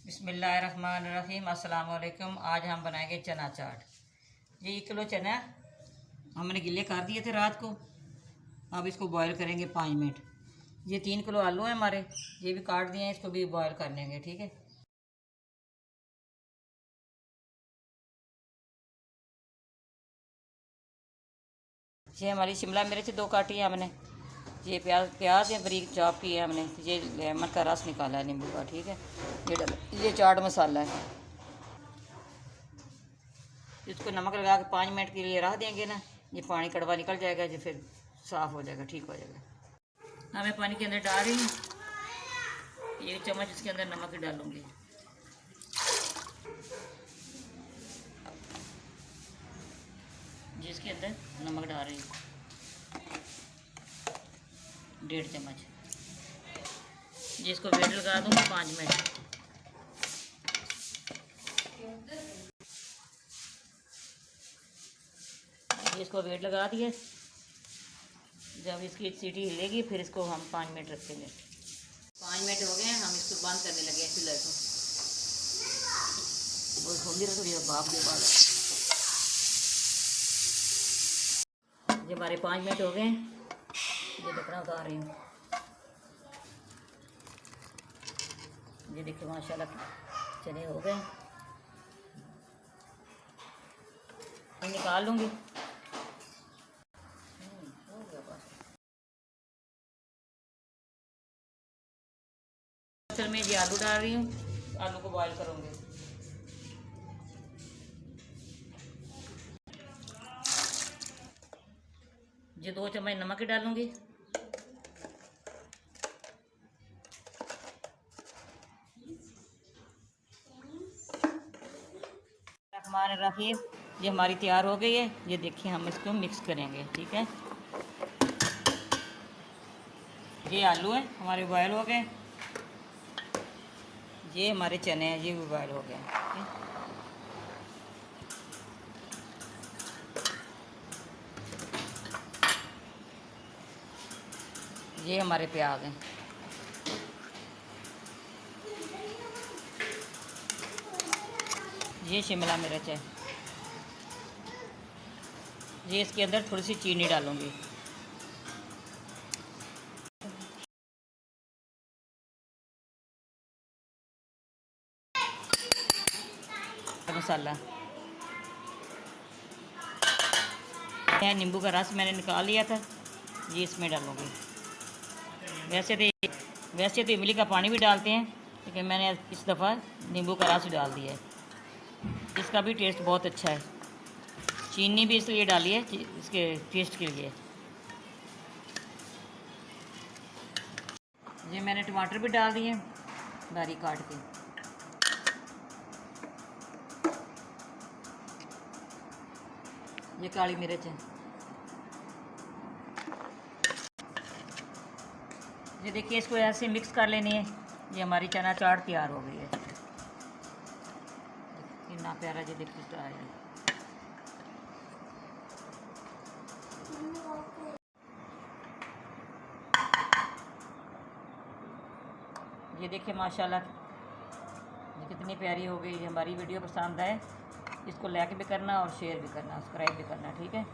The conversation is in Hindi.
बिस्मिल्लाहिर्रहमानिर्रहीम। अस्सलाम वालेकुम। आज हम बनाएंगे चना चाट। ये 1 किलो चना हमने गिले कर दिए थे रात को। अब इसको बॉईल करेंगे 5 मिनट। ये 3 किलो आलू हैं हमारे, ये भी काट दिए हैं, इसको भी बॉईल कर लेंगे। ठीक है। ये हमारी शिमला मिर्च 2 काटी है हमने। ये प्याज है बारीक चॉप की है हमने। ये लेमन का रस निकाला है, नींबू का। ठीक है। ये चाट मसाला है। इसको नमक लगा के 5 मिनट के लिए रख देंगे ना, ये पानी कड़वा निकल जाएगा, जो फिर साफ़ हो जाएगा, ठीक हो जाएगा। मैं पानी के अंदर डाल रही हूँ 1 चम्मच, इसके अंदर नमक ही डालूँगी। जिसके अंदर नमक डाल रही हूँ 1.5 चम्मच। जिसको वेट लगा दूँगी 5 मिनट। इसको वेट लगा दिए। जब इसकी सीटी हिलेगी फिर इसको हम 5 मिनट रखेंगे। 5 मिनट हो गए, हम इसको बंद करने लगे हैं चूल्हे को। थोड़ी भाप के बाद जब हमारे 5 मिनट हो गए, ये ढक्कना उतार रही हूँ। ये देखिए माशाल्लाह चने हो गए। निकाल लूँगी। मैं ये आलू डाल रही हूँ, आलू को बॉईल करूँगी। ये 2 चम्मच नमक ही डालूँगी। रहमान रहीम। ये हमारी तैयार हो गई है। ये देखिए हम इसको मिक्स करेंगे। ठीक है। ये आलू है हमारे बॉयल हो गए। ये हमारे चने हैं, ये भी बॉयल हो गए। ये हमारे प्याज हैं। ये शिमला मिर्च है। ये इसके अंदर थोड़ी सी चीनी डालूंगी। मसाला नींबू का रस मैंने निकाल लिया था, ये इसमें डालूंगी। वैसे तो इमली का पानी भी डालते हैं, लेकिन मैंने इस दफ़ा नींबू का रस डाल दिया है। इसका भी टेस्ट बहुत अच्छा है। चीनी भी इसलिए डाली है इसके टेस्ट के लिए। ये मैंने टमाटर भी डाल दिए बारीक काट के। ये काली मिर्च है। ये देखिए इसको ऐसे मिक्स कर लेनी है। ये हमारी चना चाट तैयार हो गई है। कितना प्यारा ये देखिए आया है। ये देखिए माशाल्लाह ये कितनी प्यारी हो गई। हमारी वीडियो पसंद आए इसको लाइक भी करना और शेयर भी करना, सब्सक्राइब भी करना। ठीक है।